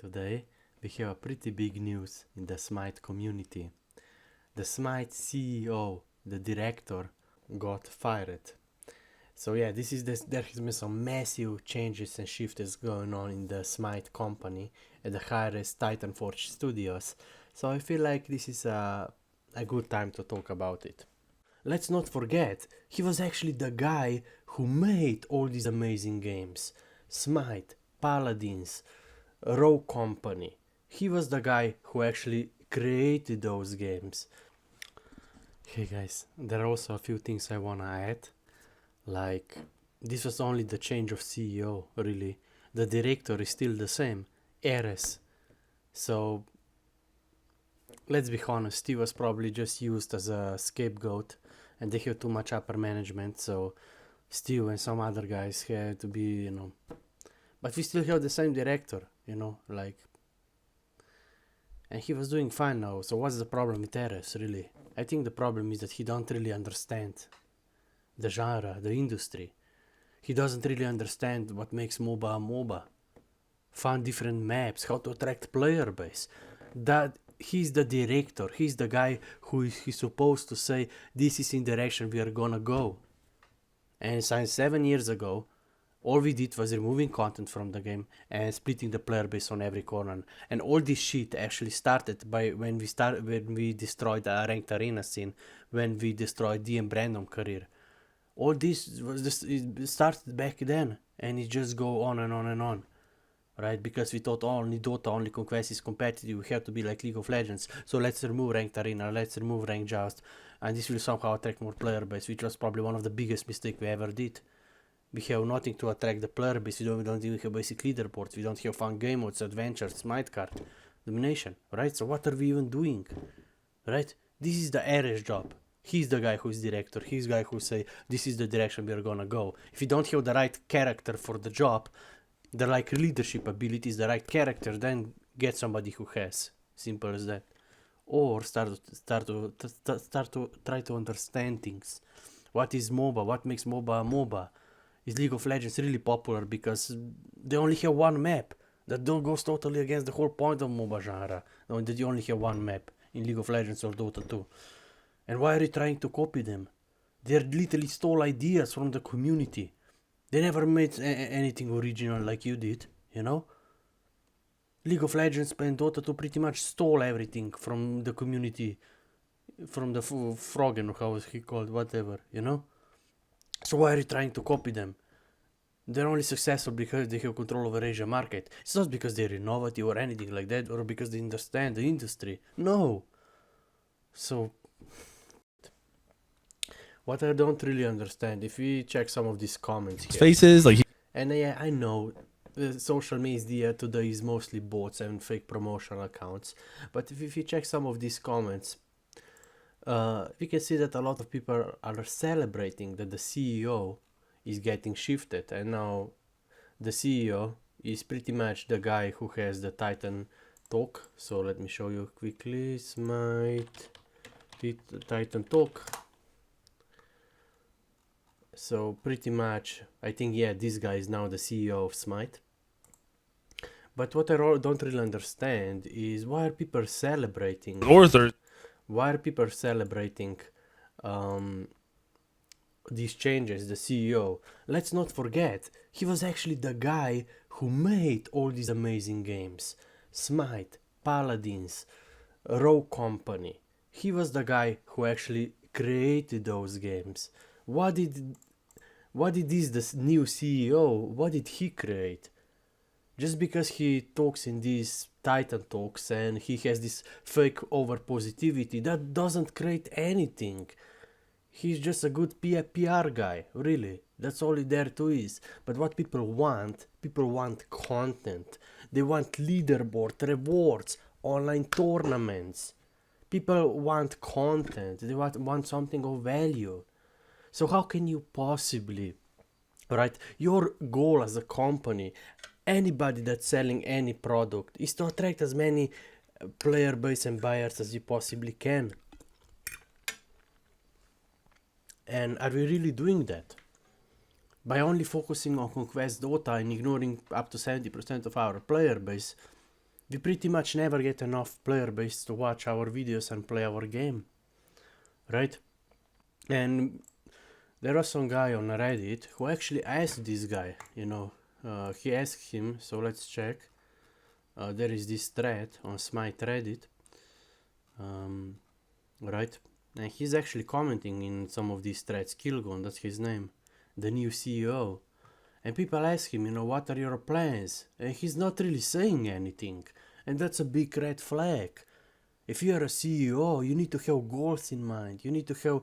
Today we have a pretty big news in the SMITE community. The SMITE CEO, the director, got fired. So yeah, there has been some massive changes and shifts going on in the SMITE company at the highest Titan Forge Studios. So I feel like this is a good time to talk about it. Let's not forget, he was actually the guy who made all these amazing games. SMITE, Paladins, Rogue Company. He was the guy who actually created those games. Hey guys, there are also a few things I wanna add. Like, this was only the change of CEO, really. The director is still the same, Ares. So, let's be honest, he was probably just used as a scapegoat and they have too much upper management, so Steve and some other guys had to be, but we still have the same director, and he was doing fine now. So what's the problem with Ares, really? I think the problem is that he don't really understand the genre, the industry. He doesn't really understand what makes MOBA a MOBA. Find different maps, how to attract player base. That he's the director, he's the guy who is supposed to say this is in the direction we are gonna go. And since 7 years ago, all we did was removing content from the game and splitting the player base on every corner. And all this shit actually started by when we destroyed the ranked arena scene, when we destroyed DM random career. All this it started back then, and it just go on and on and on. Right? Because we thought only Dota, only Conquest is competitive, we have to be like League of Legends. So let's remove ranked arena, let's remove ranked joust, and this will somehow attract more player base, which was probably one of the biggest mistakes we ever did. We have nothing to attract the player base, we don't even have basic leaderboards, we don't have fun game modes, adventures, smite card, domination, right? So what are we even doing, right? This is the Ares job. He's the guy who's director, he's the guy who say, this is the direction we are gonna go. If you don't have the right character for the job, the leadership abilities, the right character, then get somebody who has. Simple as that. Or start to try to understand things. What is MOBA? What makes MOBA a MOBA? Is League of Legends really popular because they only have one map? That goes totally against the whole point of MOBA genre. That you only have one map in League of Legends or Dota 2. And why are you trying to copy them? They literally stole ideas from the community. They never made anything original like you did, League of Legends and Dota 2 pretty much stole everything from the community, from the Froggen, or how is he called, whatever, So why are you trying to copy them? They're only successful because they have control over Asia market. It's not because they're innovative or anything like that, or because they understand the industry. No. So, what I don't really understand, if we check some of these comments here. Faces like. And yeah, I know social media today is mostly bots and fake promotional accounts. But if you check some of these comments, we can see that a lot of people are celebrating that the CEO is getting shifted. And now the CEO is pretty much the guy who has the Titan talk. So let me show you quickly. SMITE Titan talk. So pretty much, I think, yeah, this guy is now the CEO of SMITE. But what I don't really understand is why are people celebrating? Why are people celebrating these changes, the CEO? Let's not forget, he was actually the guy who made all these amazing games. SMITE, Paladins, Rogue Company. He was the guy who actually created those games. What did this new CEO, what did he create? Just because he talks in these Titan talks and he has this fake over positivity, that doesn't create anything. He's just a good PR guy, really. That's all there to is. But what people want content. They want leaderboard, rewards, online tournaments. People want content. They want something of value. So how can you possibly, right, your goal as a company, anybody that's selling any product, is to attract as many player base and buyers as you possibly can. And are we really doing that? By only focusing on Conquest Dota and ignoring up to 70% of our player base, we pretty much never get enough player base to watch our videos and play our game, right? And there was some guy on Reddit who actually asked this guy, you know, he asked him, so let's check. There is this thread on SMITE Reddit, right? And he's actually commenting in some of these threads. Kilgon, that's his name, the new CEO. And people ask him, you know, what are your plans? And he's not really saying anything. And that's a big red flag. If you are a CEO, you need to have goals in mind. You need to have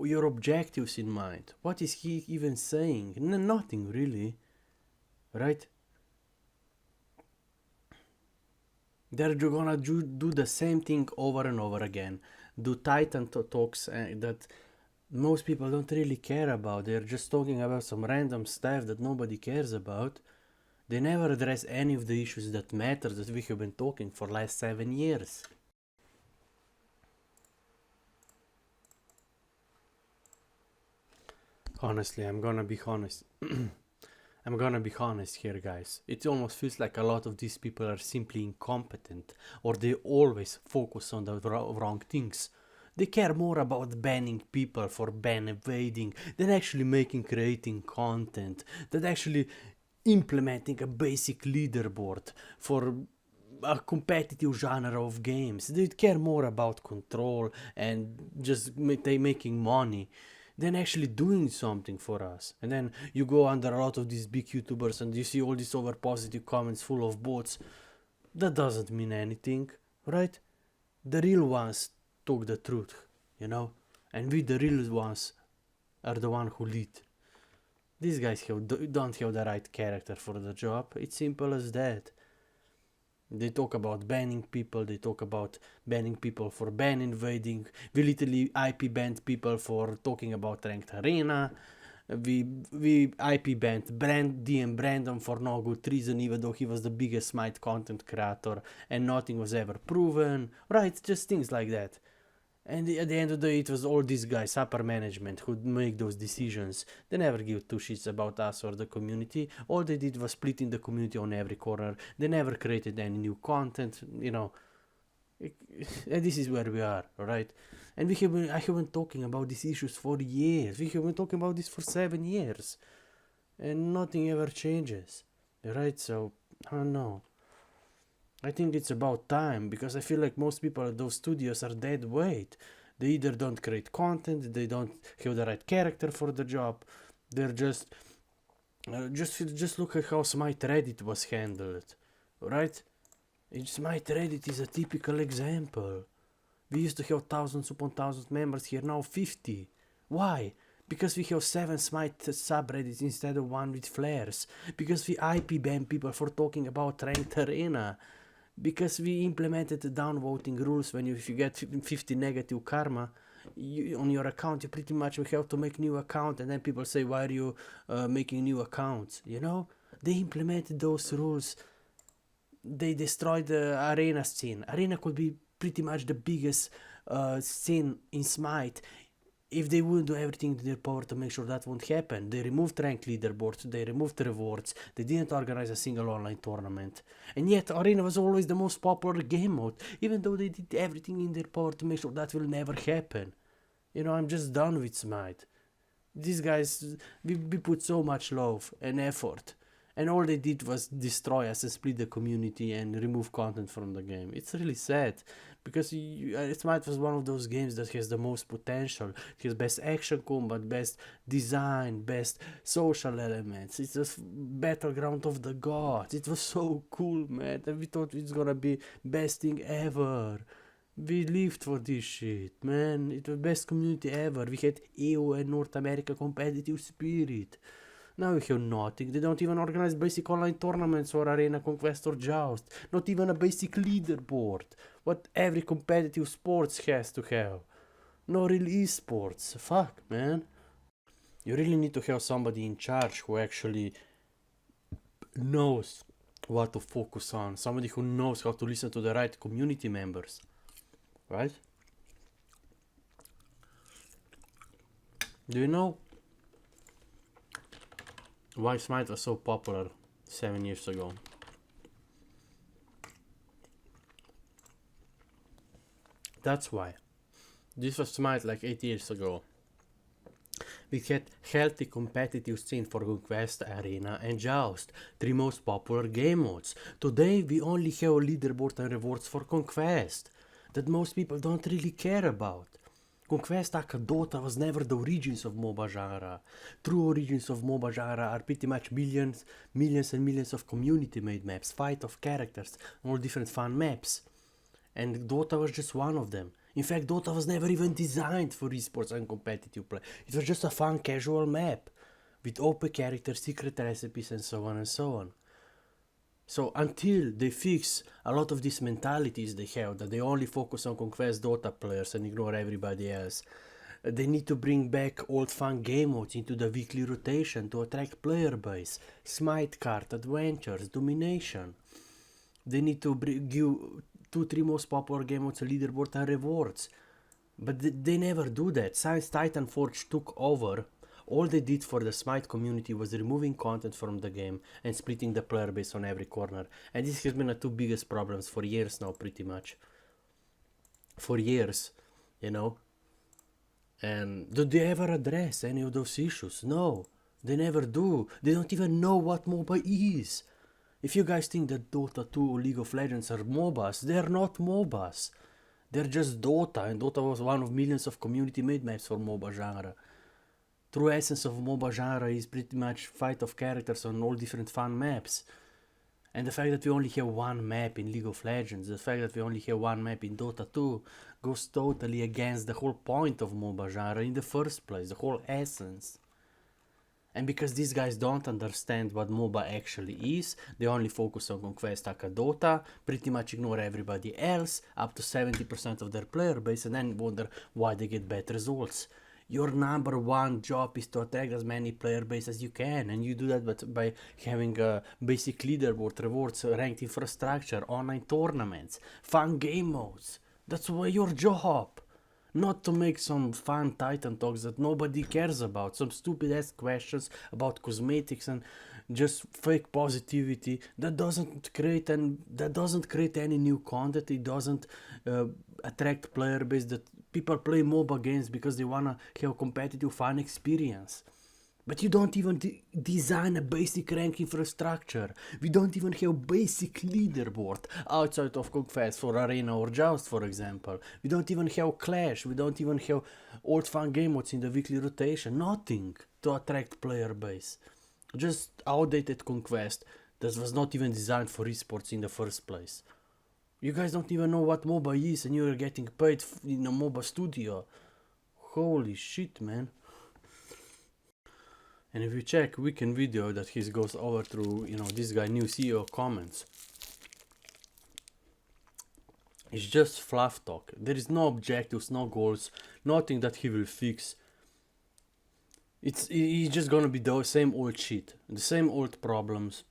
your objectives in mind. What is he even saying? Nothing really, right? They're gonna do the same thing over and over again. Do Titan talks that most people don't really care about. They're just talking about some random stuff that nobody cares about. They never address any of the issues that matter that we have been talking for last 7 years. Honestly, I'm gonna be honest. I'm gonna be honest here, guys. It almost feels like a lot of these people are simply incompetent, or they always focus on the wrong things. They care more about banning people for ban evading than actually creating content, than actually implementing a basic leaderboard for a competitive genre of games. They care more about control and just making money than actually doing something for us. And then you go under a lot of these big YouTubers and you see all these over positive comments full of bots. That doesn't mean anything, right? The real ones talk the truth, you know? And we, the real ones, are the one who lead. These guys don't have the right character for the job. It's simple as that. They talk about banning people, they talk about banning people for ban invading. We literally IP banned people for talking about ranked arena. We IP banned DM Brandon for no good reason, even though he was the biggest SMITE content creator and nothing was ever proven. Right, just things like that. And at the end of the day, it was all these guys, upper management, who make those decisions. They never give two shits about us or the community. All they did was splitting the community on every corner. They never created any new content, you know. And this is where we are, right? And I have been talking about these issues for years. We have been talking about this for 7 years. And nothing ever changes, right? So, I don't know. I think it's about time, because I feel like most people at those studios are dead weight. They either don't create content, they don't have the right character for the job. They're just look at how SMITE Reddit was handled, right? SMITE Reddit is a typical example. We used to have thousands upon thousands members, here now 50. Why? Because we have 7 SMITE subreddits instead of 1 with flares. Because we IP ban people for talking about ranked arena. Because we implemented the downvoting rules. If you get 50 negative karma on your account, you pretty much will have to make new account, and then people say, why are you making new accounts? You know, they implemented those rules. They destroyed the arena scene. Arena could be pretty much the biggest scene in SMITE if they wouldn't do everything in their power to make sure that won't happen. They removed ranked leaderboards, they removed rewards, they didn't organize a single online tournament. And yet Arena was always the most popular game mode, even though they did everything in their power to make sure that will never happen. You know, I'm just done with SMITE. These guys, we put so much love and effort, and all they did was destroy us and split the community and remove content from the game. It's really sad, because SMITE was one of those games that has the most potential. It has best action combat, best design, best social elements. It's just battleground of the gods. It was so cool, man, and we thought it's gonna be best thing ever. We lived for this shit, man. It was best community ever. We had EU and North America competitive spirit. Now we have nothing. They don't even organize basic online tournaments or arena conquest or joust. Not even a basic leaderboard. What every competitive sports has to have. No real esports. Fuck, man. You really need to have somebody in charge who actually knows what to focus on. Somebody who knows how to listen to the right community members. Right? Do you know why SMITE was so popular 7 years ago? That's why. This was SMITE like 8 years ago. We had healthy competitive scene for Conquest, Arena and Joust, 3 most popular game modes. Today we only have a leaderboard and rewards for Conquest, that most people don't really care about. Conquest aka Dota was never the origins of MOBA genre. True origins of MOBA genre are pretty much millions and millions of community made maps, fight of characters, all different fun maps. And Dota was just one of them. In fact, Dota was never even designed for esports and competitive play. It was just a fun casual map with OP characters, secret recipes and so on and so on. So until they fix a lot of these mentalities they have, that they only focus on Conquest Dota players and ignore everybody else, they need to bring back old fun game modes into the weekly rotation to attract player base, SMITE card, adventures, domination. They need to give 2-3 most popular game modes, a leaderboard and rewards. But they never do that. Since Titan Forge took over, all they did for the SMITE community was removing content from the game and splitting the player base on every corner. And this has been the 2 biggest problems for years now, pretty much. For years, you know. And do they ever address any of those issues? No, they never do. They don't even know what MOBA is. If you guys think that Dota 2 or League of Legends are MOBAs, they're not MOBAs. They're just Dota, and Dota was one of millions of community-made maps for MOBA genre. True essence of MOBA genre is pretty much fight of characters on all different fun maps. And the fact that we only have one map in League of Legends, the fact that we only have one map in Dota 2, goes totally against the whole point of MOBA genre in the first place, the whole essence. And because these guys don't understand what MOBA actually is, they only focus on Conquest aka Dota, pretty much ignore everybody else, up to 70% of their player base, and then wonder why they get bad results. Your number one job is to attract as many player base as you can, and you do that by having a basic leaderboard, rewards, ranked infrastructure, online tournaments, fun game modes. That's your job. Not to make some fun Titan talks that nobody cares about, some stupid ass questions about cosmetics and just fake positivity that doesn't create any new content. It doesn't attract player base. That people play MOBA games because they wanna have a competitive fun experience. But you don't even design a basic rank infrastructure. We don't even have basic leaderboard outside of Conquest for Arena or Joust, for example. We don't even have Clash. We don't even have old fun game modes in the weekly rotation. Nothing to attract player base. Just outdated Conquest that was not even designed for esports in the first place. You guys don't even know what MOBA is, and you're getting paid in a MOBA studio. Holy shit, man. And if you check weekend video that he goes over through, this guy new CEO comments, it's just fluff talk. There is no objectives, no goals, nothing that he will fix. He's just gonna be the same old shit, the same old problems.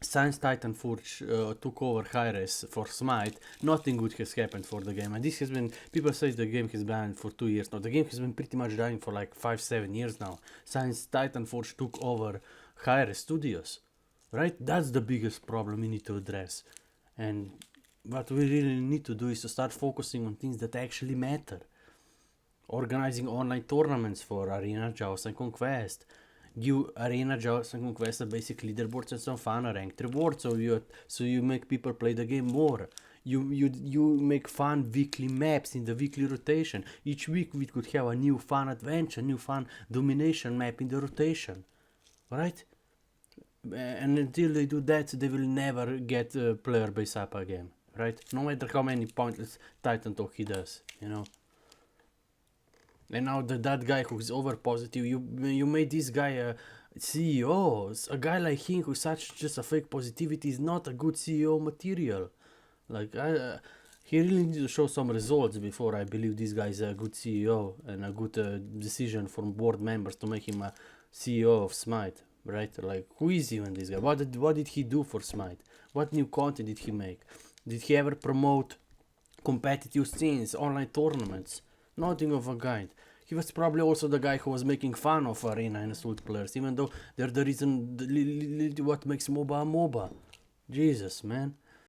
Since Titan Forge took over Hi-Res for SMITE, nothing good has happened for the game. And this has been, people say the game has been dying for 2 years now. The game has been pretty much dying for like 5-7 years now, since Titan Forge took over Hi-Res Studios. Right? That's the biggest problem we need to address. And what we really need to do is to start focusing on things that actually matter. Organizing online tournaments for Arena, Joust and Conquest. Give Arena, Joust and Conquest a basic leaderboards and some fun ranked rewards, so you make people play the game more. You make fun weekly maps in the weekly rotation. Each week we could have a new fun adventure, new fun domination map in the rotation, right? And until they do that, they will never get player base up again, right? No matter how many pointless Titan talk he does, And now that guy who is over positive, you made this guy a CEO. A guy like him who's such just a fake positivity is not a good CEO material. Like he really needs to show some results before I believe this guy is a good CEO and a good decision from board members to make him a CEO of SMITE, right? Like, who is even this guy? What did he do for SMITE? What new content did he make? Did he ever promote competitive scenes, online tournaments? Nothing of a kind. He was probably also the guy who was making fun of Arena and Assault players, even though they're the reason what makes MOBA a MOBA. Jesus, man.